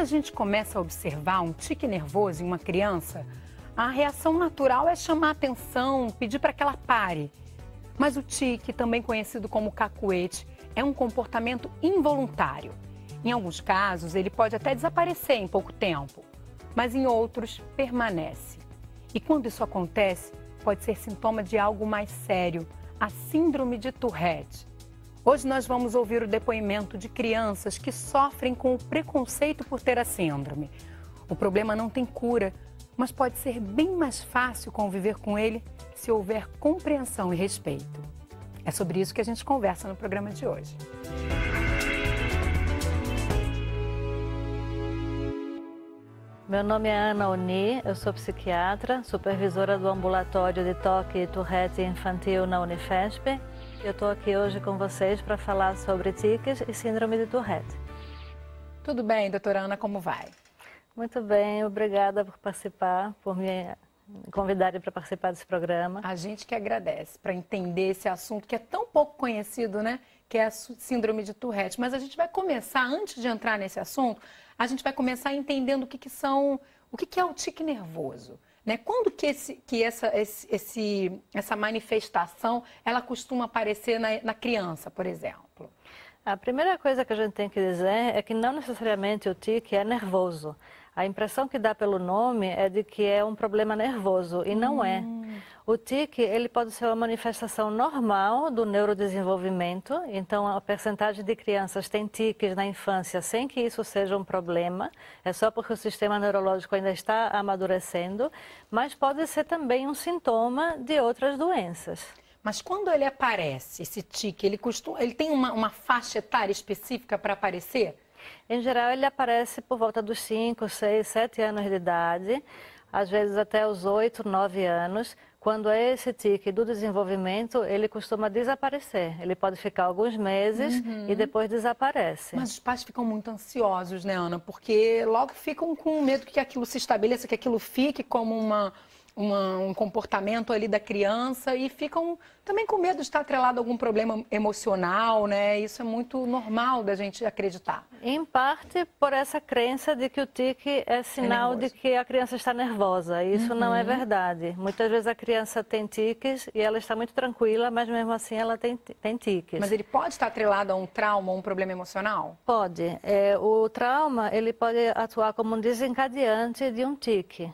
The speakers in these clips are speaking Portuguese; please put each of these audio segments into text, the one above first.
a gente começa a observar um tique nervoso em uma criança, a reação natural é chamar atenção, pedir para que ela pare. Mas o tique, também conhecido como cacuete, é um comportamento involuntário. Em alguns casos, ele pode até desaparecer em pouco tempo, mas em outros permanece. E quando isso acontece, pode ser sintoma de algo mais sério, a síndrome de Tourette. Hoje nós vamos ouvir o depoimento de crianças que sofrem com o preconceito por ter a síndrome. O problema não tem cura, mas pode ser bem mais fácil conviver com ele se houver compreensão e respeito. É sobre isso que a gente conversa no programa de hoje. Meu nome é Ana Oni, eu sou psiquiatra, supervisora do ambulatório de toque e Tourette infantil na Unifesp. Eu estou aqui hoje com vocês para falar sobre tiques e síndrome de Tourette. Tudo bem, doutora Ana, como vai? Muito bem, obrigada por participar, por me convidarem para participar desse programa. A gente que agradece para entender esse assunto que é tão pouco conhecido, né? Que é a síndrome de Tourette. Mas a gente vai começar, antes de entrar nesse assunto, a gente vai começar entendendo o que é o tique nervoso. Né? Quando que essa manifestação ela costuma aparecer na criança, por exemplo? A primeira coisa que a gente tem que dizer é que não necessariamente o tique é nervoso. A impressão que dá pelo nome é de que é um problema nervoso, e não é. O tique, ele pode ser uma manifestação normal do neurodesenvolvimento, então a percentagem de crianças tem tiques na infância sem que isso seja um problema, é só porque o sistema neurológico ainda está amadurecendo, mas pode ser também um sintoma de outras doenças. Mas quando ele aparece, esse tique, ele tem uma faixa etária específica para aparecer? Em geral, ele aparece por volta dos 5, 6, 7 anos de idade, às vezes até os 8, 9 anos. Quando é esse tique do desenvolvimento, ele costuma desaparecer. Ele pode ficar alguns meses e depois desaparece. Mas os pais ficam muito ansiosos, né, Ana? Porque logo ficam com medo que aquilo se estabeleça, que aquilo fique como um comportamento ali da criança e ficam também com medo de estar atrelado a algum problema emocional, né? Isso é muito normal da gente acreditar. Em parte por essa crença de que o tique é sinal de que a criança está nervosa. Isso não é verdade. Muitas vezes a criança tem tiques e ela está muito tranquila, mas mesmo assim ela tem tiques. Mas ele pode estar atrelado a um trauma ou um problema emocional? Pode. O trauma, ele pode atuar como um desencadeante de um tique.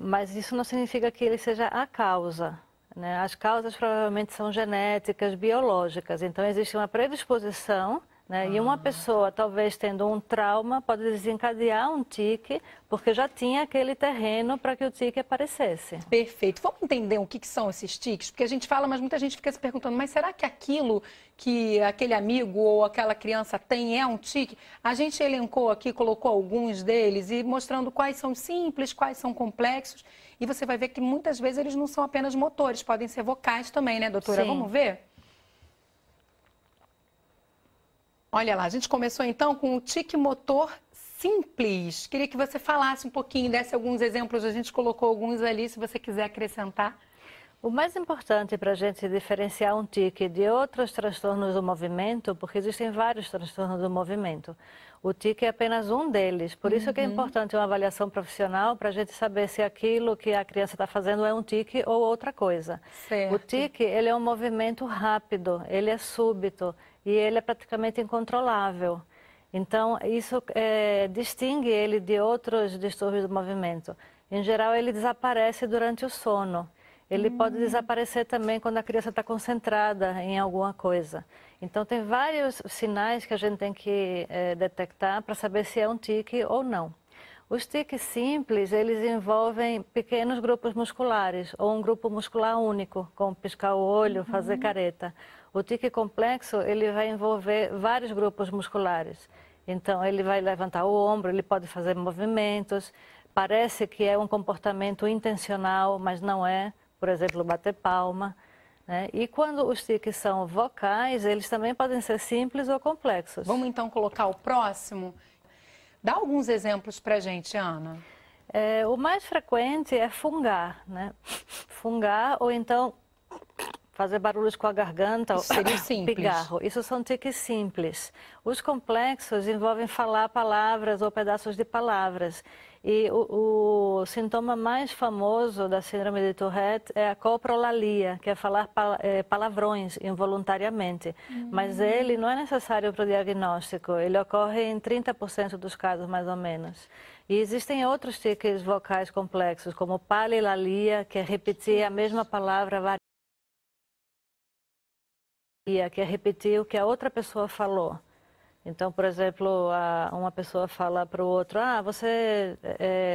Mas isso não significa que ele seja a causa, né? As causas provavelmente são genéticas, biológicas, então existe uma predisposição, né? E uma pessoa, talvez tendo um trauma, pode desencadear um tique, porque já tinha aquele terreno para que o tique aparecesse. Perfeito. Vamos entender o que são esses tiques? Porque a gente fala, mas muita gente fica se perguntando, mas será que aquilo que aquele amigo ou aquela criança tem é um tique? A gente elencou aqui, colocou alguns deles e mostrando quais são simples, quais são complexos. E você vai ver que muitas vezes eles não são apenas motores, podem ser vocais também, né, doutora? Sim. Vamos ver? Olha lá, a gente começou então com o tique motor simples. Queria que você falasse um pouquinho, desse alguns exemplos, a gente colocou alguns ali, se você quiser acrescentar. O mais importante para a gente diferenciar um tique de outros transtornos do movimento, porque existem vários transtornos do movimento, o tique é apenas um deles. Por isso que é importante uma avaliação profissional para a gente saber se aquilo que a criança está fazendo é um tique ou outra coisa. Certo. O tique, ele é um movimento rápido, ele é súbito e ele é praticamente incontrolável. Então, isso distingue ele de outros distúrbios do movimento. Em geral, ele desaparece durante o sono. Ele pode desaparecer também quando a criança está concentrada em alguma coisa. Então, tem vários sinais que a gente tem que detectar para saber se é um tique ou não. Os tiques simples, eles envolvem pequenos grupos musculares ou um grupo muscular único, como piscar o olho, fazer careta. O tique complexo, ele vai envolver vários grupos musculares. Então, ele vai levantar o ombro, ele pode fazer movimentos. Parece que é um comportamento intencional, mas não é. Por exemplo, bater palma. Né? E quando os tiques são vocais, eles também podem ser simples ou complexos. Vamos então colocar o próximo? Dá alguns exemplos para a gente, Ana. O mais frequente é fungar, né? Fungar ou então fazer barulhos com a garganta, isso seria simples. pigarro. Isso são tiques simples. Os complexos envolvem falar palavras ou pedaços de palavras. E o sintoma mais famoso da síndrome de Tourette é a coprolalia, que é falar palavrões involuntariamente. Mas ele não é necessário para o diagnóstico, ele ocorre em 30% dos casos, mais ou menos. E existem outros tiques vocais complexos, como palilalia, que é repetir a mesma palavra que é repetir o que a outra pessoa falou. Então, por exemplo, uma pessoa fala para o outro,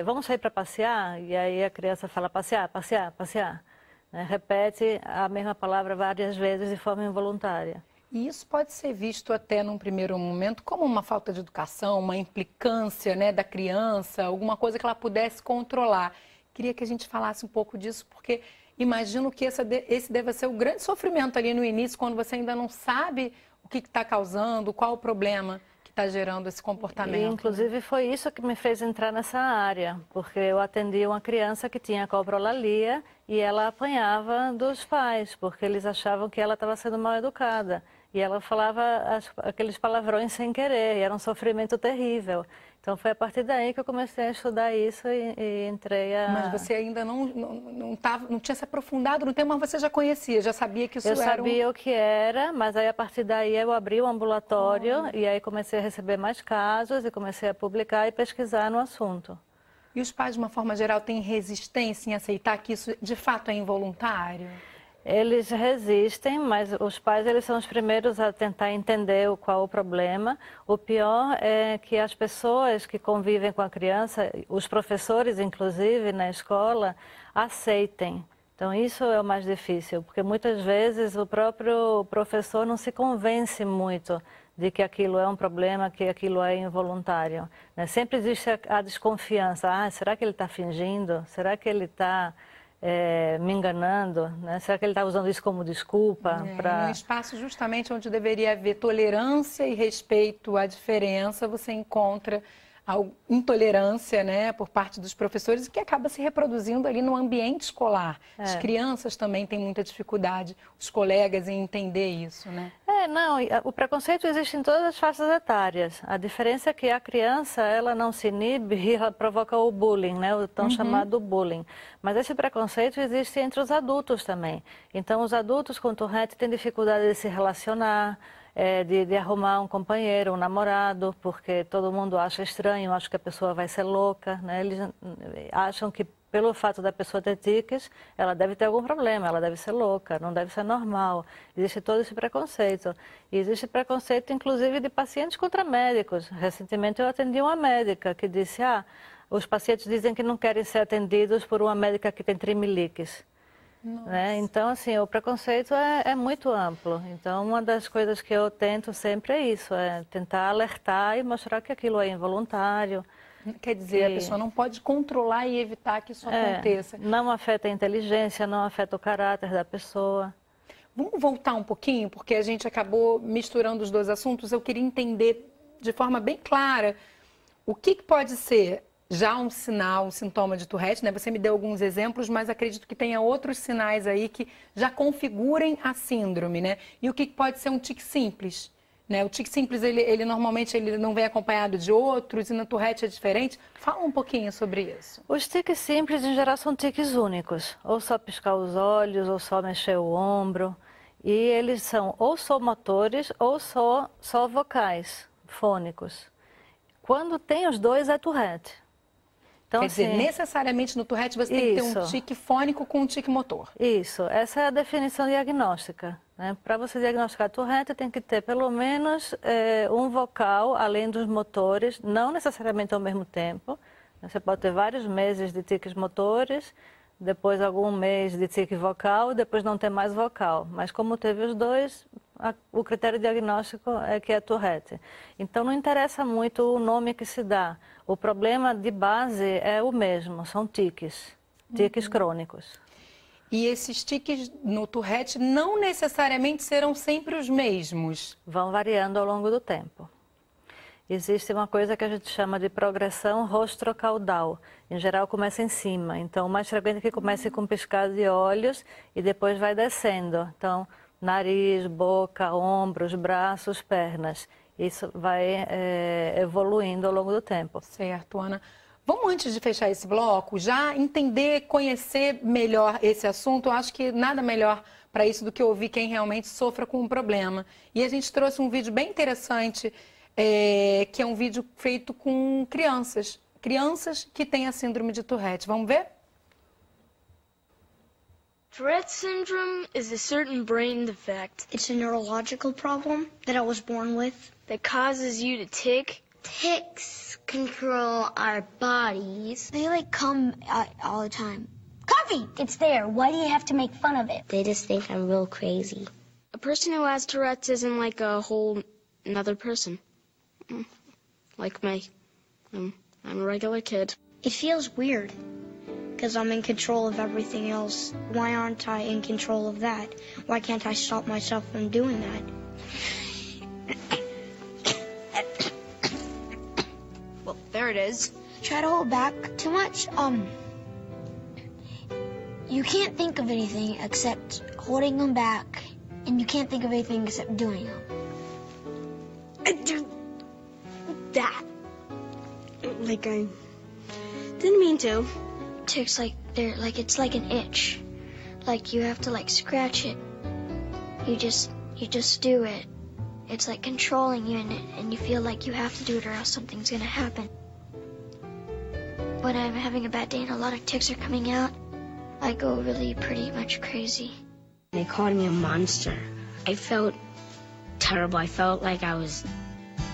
vamos sair para passear? E aí a criança fala, passear, passear, passear. Né? Repete a mesma palavra várias vezes de forma involuntária. E isso pode ser visto até num primeiro momento como uma falta de educação, uma implicância, né, da criança, alguma coisa que ela pudesse controlar. Queria que a gente falasse um pouco disso, porque imagino que esse deve ser o grande sofrimento ali no início, quando você ainda não sabe o que está causando, qual o problema que está gerando esse comportamento. E, inclusive, foi isso que me fez entrar nessa área, porque eu atendi uma criança que tinha coprolalia e ela apanhava dos pais, porque eles achavam que ela estava sendo mal educada. E ela falava aqueles palavrões sem querer, e era um sofrimento terrível. Então, foi a partir daí que eu comecei a estudar isso e entrei a... Mas você ainda não tinha se aprofundado no tema, mas você já conhecia, já sabia que isso era... Eu sabia o que era, mas aí a partir daí eu abri o ambulatório e aí comecei a receber mais casos e comecei a publicar e pesquisar no assunto. E os pais, de uma forma geral, têm resistência em aceitar que isso de fato é involuntário? Eles resistem, mas os pais eles são os primeiros a tentar entender qual o problema. O pior é que as pessoas que convivem com a criança, os professores inclusive na escola, aceitem. Então isso é o mais difícil, porque muitas vezes o próprio professor não se convence muito de que aquilo é um problema, que aquilo é involuntário. Né? Sempre existe a desconfiança. Será que ele está fingindo? Será que ele está... me enganando, né? Será que ele está usando isso como desculpa? Num espaço justamente onde deveria haver tolerância e respeito à diferença, você encontra a intolerância, né, por parte dos professores, que acaba se reproduzindo ali no ambiente escolar. As crianças também têm muita dificuldade, os colegas, em entender isso, né? O preconceito existe em todas as faixas etárias. A diferença é que a criança, ela não se inibe e ela provoca o bullying, né, o tão chamado bullying. Mas esse preconceito existe entre os adultos também. Então, os adultos com Tourette têm dificuldade de se relacionar, de arrumar um companheiro, um namorado, porque todo mundo acha estranho, acha que a pessoa vai ser louca, né? Eles acham que pelo fato da pessoa ter tiques, ela deve ter algum problema, ela deve ser louca, não deve ser normal. Existe todo esse preconceito. E existe preconceito, inclusive, de pacientes contra médicos. Recentemente eu atendi uma médica que disse, os pacientes dizem que não querem ser atendidos por uma médica que tem trimeliques. Né? Então, assim, o preconceito é muito amplo. Então, uma das coisas que eu tento sempre é isso, é tentar alertar e mostrar que aquilo é involuntário. Quer dizer, a pessoa não pode controlar e evitar que isso aconteça. Não afeta a inteligência, não afeta o caráter da pessoa. Vamos voltar um pouquinho, porque a gente acabou misturando os dois assuntos. Eu queria entender de forma bem clara o que pode ser já um sinal, um sintoma de Tourette, né? Você me deu alguns exemplos, mas acredito que tenha outros sinais aí que já configurem a síndrome, né? E o que pode ser um tique simples, né? O tique simples, ele normalmente não vem acompanhado de outros, e na Tourette é diferente. Fala um pouquinho sobre isso. Os tiques simples, em geral, são tiques únicos. Ou só piscar os olhos, ou só mexer o ombro. E eles são ou só motores, ou só vocais, fônicos. Quando tem os dois, é Tourette. Então, quer dizer, necessariamente no Tourette você tem que ter um tique fônico com um tique motor. Isso, essa é a definição diagnóstica. Né? Para você diagnosticar Tourette, tem que ter pelo menos um vocal, além dos motores, não necessariamente ao mesmo tempo. Você pode ter vários meses de tiques motores, depois algum mês de tique vocal, depois não ter mais vocal. Mas como teve os dois, o critério diagnóstico é que é Tourette. Então não interessa muito o nome que se dá. O problema de base é o mesmo, são tiques crônicos. E esses tiques no Tourette não necessariamente serão sempre os mesmos? Vão variando ao longo do tempo. existe uma coisa que a gente chama de progressão rostrocaudal. Em geral, começa em cima. Então, o mais frequente é que comece com piscar de olhos e depois vai descendo. Então, nariz, boca, ombros, braços, pernas. Isso vai evoluindo ao longo do tempo. Certo, Ana. Vamos, antes de fechar esse bloco, já entender, conhecer melhor esse assunto. Eu acho que nada melhor para isso do que ouvir quem realmente sofra com um problema. E a gente trouxe um vídeo bem interessante, que é um vídeo feito com crianças. Crianças que têm a síndrome de Tourette. Vamos ver? Tourette syndrome is a certain brain defect. It's a neurological problem that I was born with. That causes you to tic. Tics control our bodies. They come all the time. Coffee! It's there. Why do you have to make fun of it? They just think I'm real crazy. A person who has Tourette's isn't like a whole another person. Like me. I'm a regular kid. It feels weird because I'm in control of everything else. Why aren't I in control of that? Why can't I stop myself from doing that? Well, there it is. Try to hold back too much. You can't think of anything except holding them back, and you can't think of anything except doing them. I do that. Like I didn't mean to. Tics it's like an itch. Like you have to scratch it. You just do it. It's like controlling you, and you feel like you have to do it or else something's gonna happen. When I'm having a bad day and a lot of tics are coming out, I go really pretty much crazy. They called me a monster. I felt terrible. I felt like I was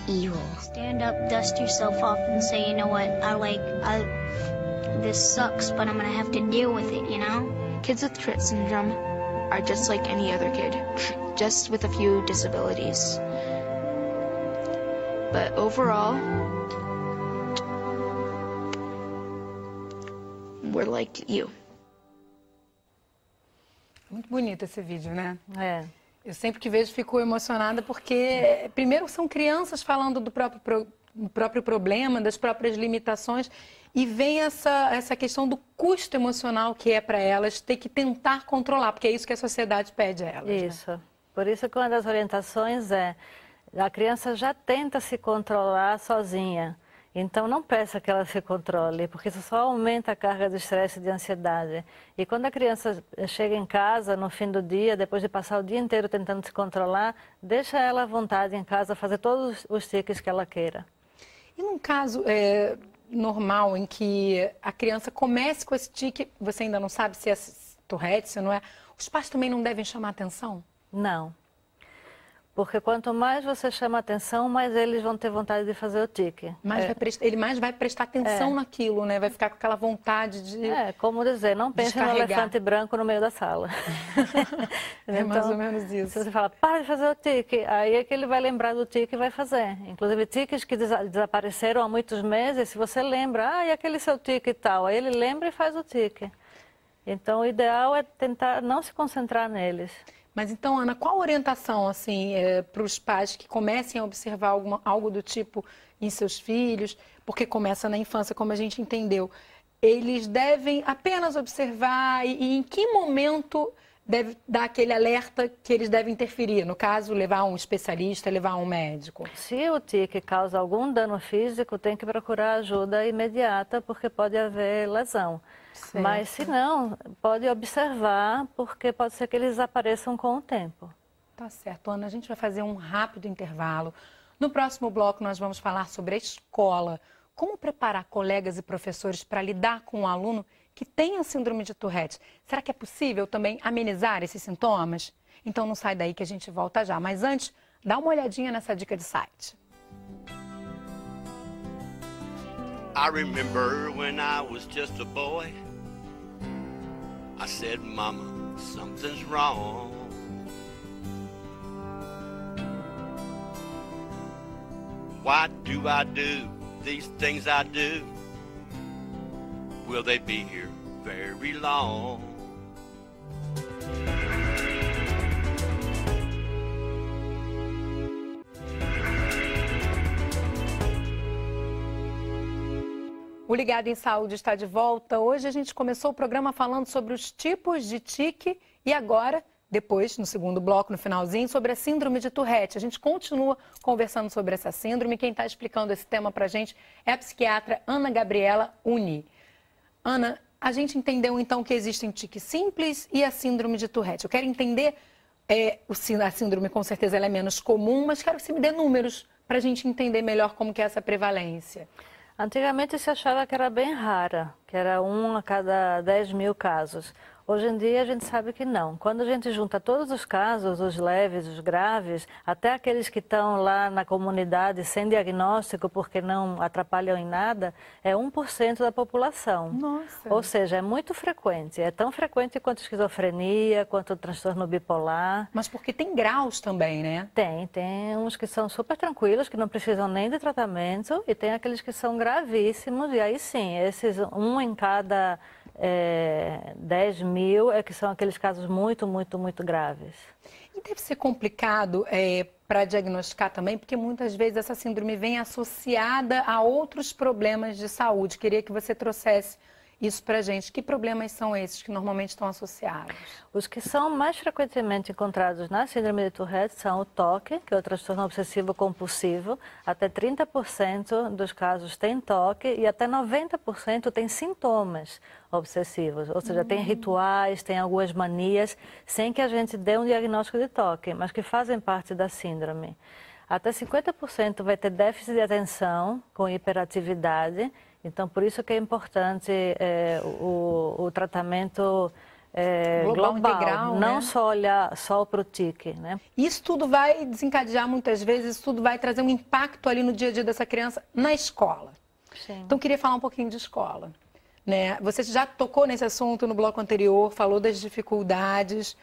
evil. Stand up, dust yourself off, and say, you know what, this sucks, but I'm gonna have to deal with it, you know? Kids with Tourette syndrome are just like any other kid, just with a few disabilities. But overall, we're like you. Muito bonito esse vídeo, né? É. Eu sempre que vejo fico emocionada porque, primeiro, são crianças falando do próprio problema, das próprias limitações, e vem essa questão do custo emocional que é para elas ter que tentar controlar, porque é isso que a sociedade pede a elas. Isso. Né? Por isso que uma das orientações é a criança já tenta se controlar sozinha. Então, não peça que ela se controle, porque isso só aumenta a carga de estresse e de ansiedade. E quando a criança chega em casa, no fim do dia, depois de passar o dia inteiro tentando se controlar, deixa ela à vontade em casa fazer todos os tiques que ela queira. E num caso normal em que a criança comece com esse tique, você ainda não sabe se é Tourette, se não é, os pais também não devem chamar atenção? Não. Porque quanto mais você chama atenção, mais eles vão ter vontade de fazer o tique. Ele mais vai prestar atenção naquilo, né? Vai ficar com aquela vontade de... como dizer, não pense no elefante branco no meio da sala. Então, mais ou menos isso. Se você fala, para de fazer o tique, aí é que ele vai lembrar do tique e vai fazer. Inclusive, tiques que desapareceram há muitos meses, se você lembra, e aquele seu tique e tal, aí ele lembra e faz o tique. Então, o ideal é tentar não se concentrar neles. Mas então, Ana, qual a orientação assim, para os pais que comecem a observar algo do tipo em seus filhos, porque começa na infância, como a gente entendeu? Eles devem apenas observar e em que momento deve dar aquele alerta que eles devem interferir? No caso, levar um especialista, levar um médico? Se o tique causa algum dano físico, tem que procurar ajuda imediata, porque pode haver lesão. Certo. Mas se não, pode observar, porque pode ser que eles desapareçam com o tempo. Tá certo, Ana. A gente vai fazer um rápido intervalo. No próximo bloco, nós vamos falar sobre a escola. Como preparar colegas e professores para lidar com um aluno que tem a síndrome de Tourette? Será que é possível também amenizar esses sintomas? Então não sai daí que a gente volta já. Mas antes, dá uma olhadinha nessa dica de site. I remember when I was just a boy, I said, Mama, something's wrong. Why do I do these things I do? Will they be here very long? O Ligado em Saúde está de volta. Hoje a gente começou o programa falando sobre os tipos de tique e agora, depois, no segundo bloco, no finalzinho, sobre a síndrome de Tourette. A gente continua conversando sobre essa síndrome. Quem está explicando esse tema para a gente é a psiquiatra Ana Gabriela Uni. Ana, a gente entendeu então que existem tiques simples e a síndrome de Tourette. Eu quero entender, a síndrome com certeza ela é menos comum, mas quero que você me dê números para a gente entender melhor como que é essa prevalência. Antigamente se achava que era bem rara, que era 1 a cada 10 mil casos. Hoje em dia a gente sabe que não. Quando a gente junta todos os casos, os leves, os graves, até aqueles que estão lá na comunidade sem diagnóstico porque não atrapalham em nada, é 1% da população. Nossa! Ou seja, é muito frequente. É tão frequente quanto a esquizofrenia, quanto o transtorno bipolar. Mas porque tem graus também, né? Tem uns que são super tranquilos, que não precisam nem de tratamento, e tem aqueles que são gravíssimos, e aí sim, esses 1 em cada 10 mil que são aqueles casos muito graves. E deve ser complicado para diagnosticar também, porque muitas vezes essa síndrome vem associada a outros problemas de saúde. Queria que você trouxesse isso para a gente. Que problemas são esses que normalmente estão associados? Os que são mais frequentemente encontrados na síndrome de Tourette são o toque, que é o transtorno obsessivo compulsivo. Até 30% dos casos tem toque e até 90% tem sintomas obsessivos. Ou seja, tem rituais, tem algumas manias, sem que a gente dê um diagnóstico de toque, mas que fazem parte da síndrome. Até 50% vai ter déficit de atenção com hiperatividade. Então, por isso que é importante o tratamento global, integral, não né? só olhar só para o tique, né? Isso tudo vai desencadear muitas vezes, isso tudo vai trazer um impacto ali no dia a dia dessa criança na escola. Sim. Então, queria falar um pouquinho de escola, né? Você já tocou nesse assunto no bloco anterior, falou das dificuldades,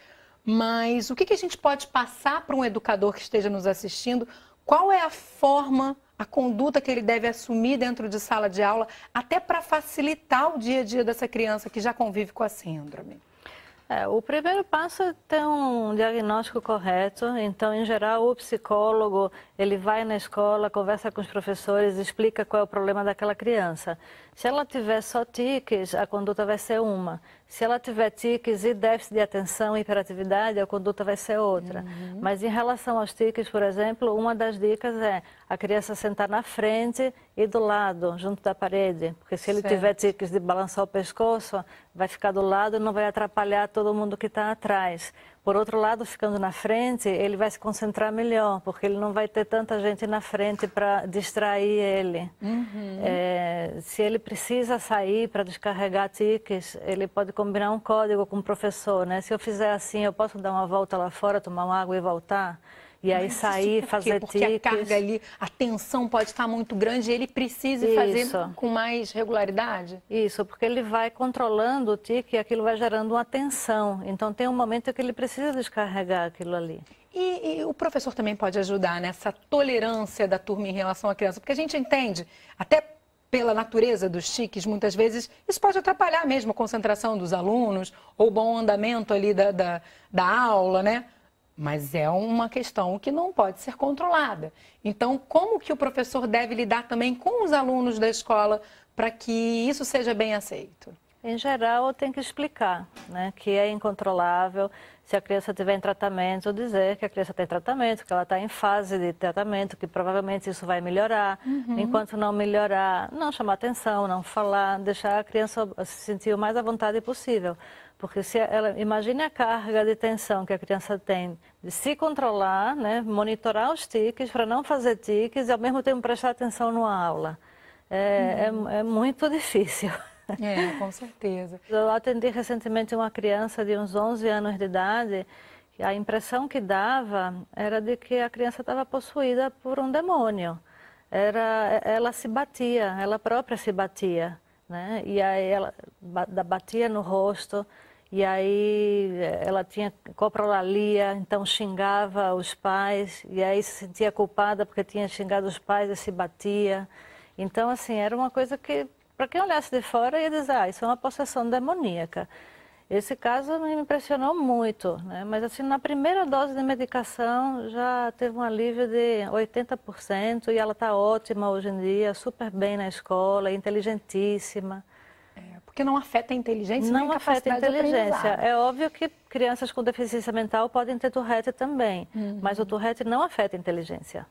mas o que a gente pode passar para um educador que esteja nos assistindo? Qual é a forma, a conduta que ele deve assumir dentro de sala de aula, até para facilitar o dia a dia dessa criança que já convive com a síndrome? O primeiro passo é ter um diagnóstico correto. Então, em geral, o psicólogo, ele vai na escola, conversa com os professores, explica qual é o problema daquela criança. Se ela tiver só tiques, a conduta vai ser uma. Se ela tiver tiques e déficit de atenção e hiperatividade, a conduta vai ser outra. Mas em relação aos tiques, por exemplo, uma das dicas é a criança sentar na frente e do lado, junto da parede. Porque se ele tiver tiques de balançar o pescoço, vai ficar do lado e não vai atrapalhar todo mundo que está atrás. Por outro lado, ficando na frente, ele vai se concentrar melhor, porque ele não vai ter tanta gente na frente para distrair ele. Se ele precisa sair para descarregar tiques, ele pode combinar um código com o professor, né? Se eu fizer assim, eu posso dar uma volta lá fora, tomar uma água e voltar? E aí sair, fazer tiques. Porque a carga ali, a tensão pode estar muito grande e ele precisa fazer com mais regularidade? Isso, porque ele vai controlando o tique e aquilo vai gerando uma tensão. Então tem um momento que ele precisa descarregar aquilo ali. E o professor também pode ajudar nessa tolerância da turma em relação à criança, porque a gente entende, até pela natureza dos tiques, muitas vezes, isso pode atrapalhar mesmo a concentração dos alunos ou o bom andamento ali da aula, né? Mas é uma questão que não pode ser controlada. Então, como que o professor deve lidar também com os alunos da escola para que isso seja bem aceito? Em geral, tem que explicar, né, que é incontrolável. Se a criança estiver em tratamento, dizer que a criança tem tratamento, que ela está em fase de tratamento, que provavelmente isso vai melhorar. Enquanto não melhorar, não chamar atenção, não falar, deixar a criança se sentir o mais à vontade possível. Porque se ela, imagine a carga de tensão que a criança tem de se controlar, né, monitorar os tiques para não fazer tiques e ao mesmo tempo prestar atenção numa aula. É muito difícil. Com certeza. Eu atendi recentemente uma criança de uns 11 anos de idade. A impressão que dava era de que a criança estava possuída por um demônio. Ela se batia, ela própria se batia, né? E aí ela batia no rosto. E aí ela tinha coprolalia, então xingava os pais, e aí se sentia culpada porque tinha xingado os pais e se batia. Então, assim, era uma coisa que, para quem olhasse de fora, ia dizer, isso é uma possessão demoníaca. Esse caso me impressionou muito, né? Mas assim, na primeira dose de medicação já teve um alívio de 80% e ela está ótima hoje em dia, super bem na escola, inteligentíssima. Porque não afeta a inteligência nem Não a afeta a capacidade de inteligência. aprendizado. É óbvio que crianças com deficiência mental podem ter Tourette também, mas o Tourette não afeta a inteligência.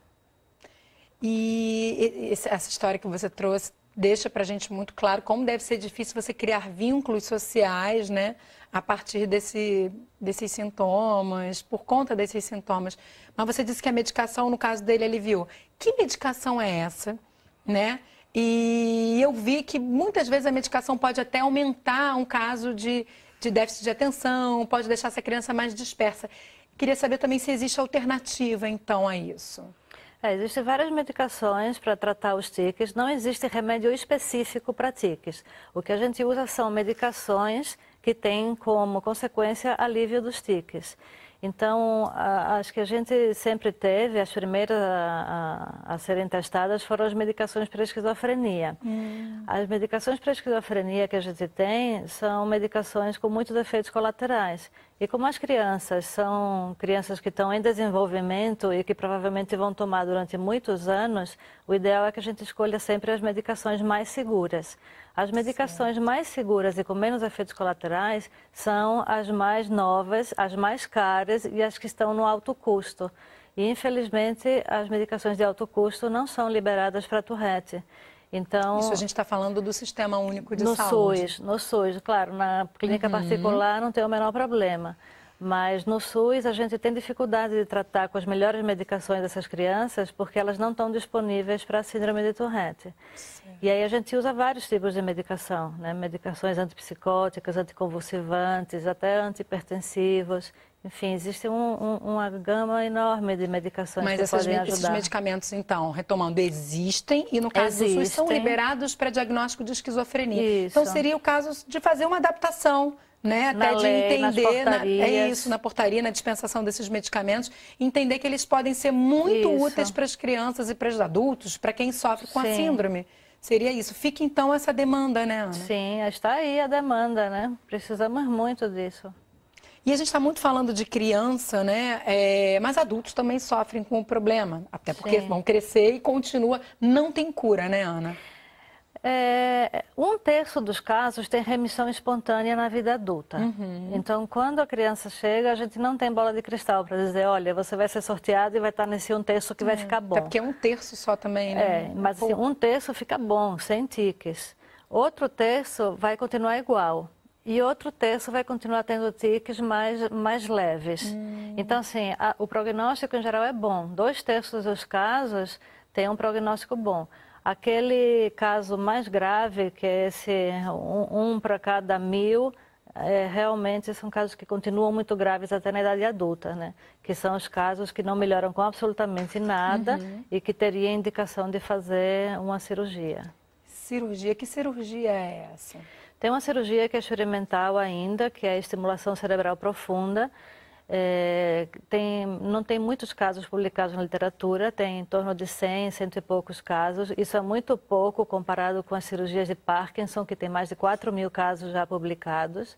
E essa história que você trouxe deixa para a gente muito claro como deve ser difícil você criar vínculos sociais, né, a partir desses sintomas, por conta desses sintomas. Mas você disse que a medicação, no caso dele, aliviou. Que medicação é essa, né? E eu vi que muitas vezes a medicação pode até aumentar um caso de déficit de atenção, pode deixar essa criança mais dispersa. Queria saber também se existe alternativa, então, a isso. Existem várias medicações para tratar os tiques, não existe remédio específico para tiques. O que a gente usa são medicações que têm como consequência alívio dos tiques. Então, as que a gente sempre teve, as primeiras a serem testadas foram as medicações para esquizofrenia. As medicações para esquizofrenia que a gente tem são medicações com muitos efeitos colaterais. E como as crianças são crianças que estão em desenvolvimento e que provavelmente vão tomar durante muitos anos, o ideal é que a gente escolha sempre as medicações mais seguras. As medicações mais seguras e com menos efeitos colaterais são as mais novas, as mais caras e as que estão no alto custo. E, infelizmente, as medicações de alto custo não são liberadas para Tourette. Então, isso a gente está falando do Sistema Único de Saúde. No SUS, claro, na clínica particular não tem o menor problema. Mas no SUS a gente tem dificuldade de tratar com as melhores medicações dessas crianças porque elas não estão disponíveis para a síndrome de Tourette. Sim. E aí a gente usa vários tipos de medicação, né? Medicações antipsicóticas, anticonvulsivantes, até antihipertensivos. Enfim, existe uma gama enorme de medicações que podem ajudar. Mas esses medicamentos, então, retomando, existem e no caso do SUS são liberados para diagnóstico de esquizofrenia. Isso. Então seria o caso de fazer uma adaptação, né, até de entender, na portaria, na dispensação desses medicamentos, entender que eles podem ser muito úteis para as crianças e para os adultos, para quem sofre com a síndrome. Seria isso. Fica então essa demanda, né, Ana? Sim, está aí a demanda, né? Precisamos muito disso. E a gente está muito falando de criança, né? Mas adultos também sofrem com o problema, até porque vão crescer e continua, não tem cura, né, Ana? 1/3 dos casos tem remissão espontânea na vida adulta. Então, quando a criança chega, a gente não tem bola de cristal para dizer, olha, você vai ser sorteado e vai estar nesse 1/3 que vai ficar bom. Até porque é 1/3 só também, né? Mas assim, 1/3 fica bom, sem tiques. Outro terço vai continuar igual. E outro terço vai continuar tendo tiques mais leves. Então, assim, o prognóstico em geral é bom. 2/3 dos casos tem um prognóstico bom. Aquele caso mais grave, que é esse 1 para cada 1000, realmente são casos que continuam muito graves até na idade adulta, né? Que são os casos que não melhoram com absolutamente nada e que teria indicação de fazer uma cirurgia. Cirurgia? Que cirurgia é essa? Tem uma cirurgia que é experimental ainda, que é a estimulação cerebral profunda. Não tem muitos casos publicados na literatura, tem em torno de 100 e poucos casos. Isso é muito pouco comparado com as cirurgias de Parkinson, que tem mais de 4.000 casos já publicados.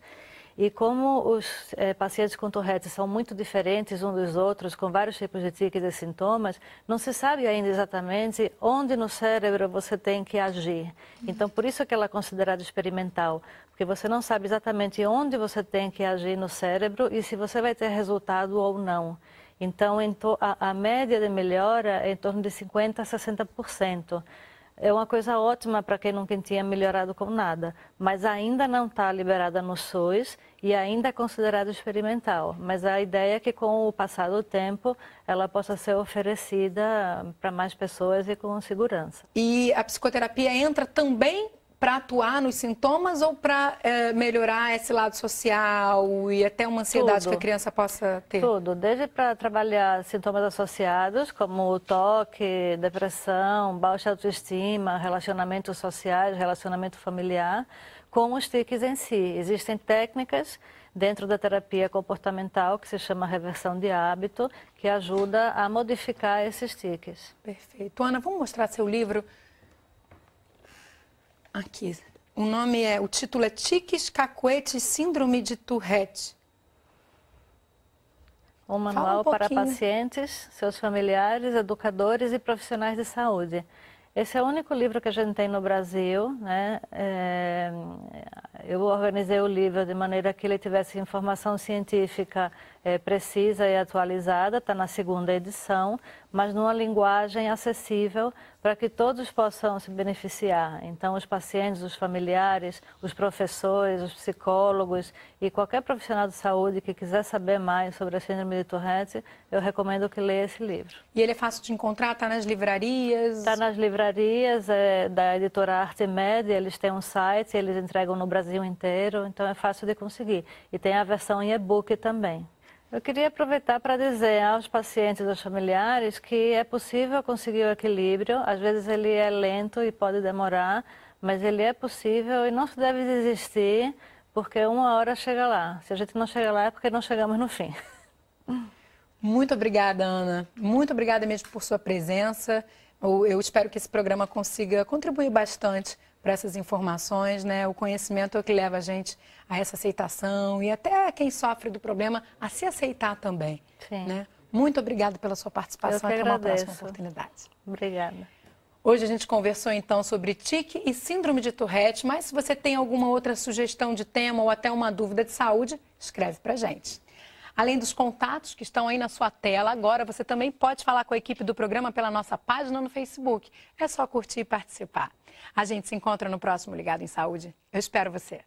E como os pacientes com Tourette são muito diferentes uns dos outros, com vários tipos de tiques e sintomas, não se sabe ainda exatamente onde no cérebro você tem que agir. Então, por isso que ela é considerada experimental, porque você não sabe exatamente onde você tem que agir no cérebro e se você vai ter resultado ou não. Então, a média de melhora é em torno de 50% a 60%. É uma coisa ótima para quem nunca tinha melhorado com nada, mas ainda não está liberada no SUS e ainda é considerada experimental. Mas a ideia é que com o passar do tempo ela possa ser oferecida para mais pessoas e com segurança. E a psicoterapia entra também para atuar nos sintomas ou para melhorar esse lado social e até uma ansiedade que a criança possa ter? Tudo, desde para trabalhar sintomas associados, como o toque, depressão, baixa autoestima, relacionamentos sociais, relacionamento familiar, como os tiques em si. Existem técnicas dentro da terapia comportamental que se chama reversão de hábito, que ajuda a modificar esses tiques. Perfeito. Ana, vamos mostrar seu livro? Aqui, o título é Tiques, Cacuetes e Síndrome de Tourette. Um manual para pacientes, seus familiares, educadores e profissionais de saúde. Esse é o único livro que a gente tem no Brasil, né? Eu organizei o livro de maneira que ele tivesse informação científica precisa e atualizada, está na 2ª edição, mas numa linguagem acessível para que todos possam se beneficiar. Então, os pacientes, os familiares, os professores, os psicólogos e qualquer profissional de saúde que quiser saber mais sobre a síndrome de Tourette, eu recomendo que leia esse livro. E ele é fácil de encontrar? Está nas livrarias? Está nas livrarias da editora Arte Média, eles têm um site, eles entregam no Brasil inteiro, então é fácil de conseguir. E tem a versão em e-book também. Eu queria aproveitar para dizer aos pacientes e aos familiares que é possível conseguir o equilíbrio. Às vezes ele é lento e pode demorar, mas ele é possível e não se deve desistir, porque uma hora chega lá. Se a gente não chega lá é porque não chegamos no fim. Muito obrigada, Ana. Muito obrigada mesmo por sua presença. Eu espero que esse programa consiga contribuir bastante para essas informações, né? O conhecimento é o que leva a gente a essa aceitação e até quem sofre do problema a se aceitar também. Sim. Né? Muito obrigada pela sua participação. Até uma próxima oportunidade. Obrigada. Hoje a gente conversou então sobre tique e síndrome de Tourette, mas se você tem alguma outra sugestão de tema ou até uma dúvida de saúde, escreve pra gente. Além dos contatos que estão aí na sua tela, agora você também pode falar com a equipe do programa pela nossa página no Facebook. É só curtir e participar. A gente se encontra no próximo Ligado em Saúde. Eu espero você.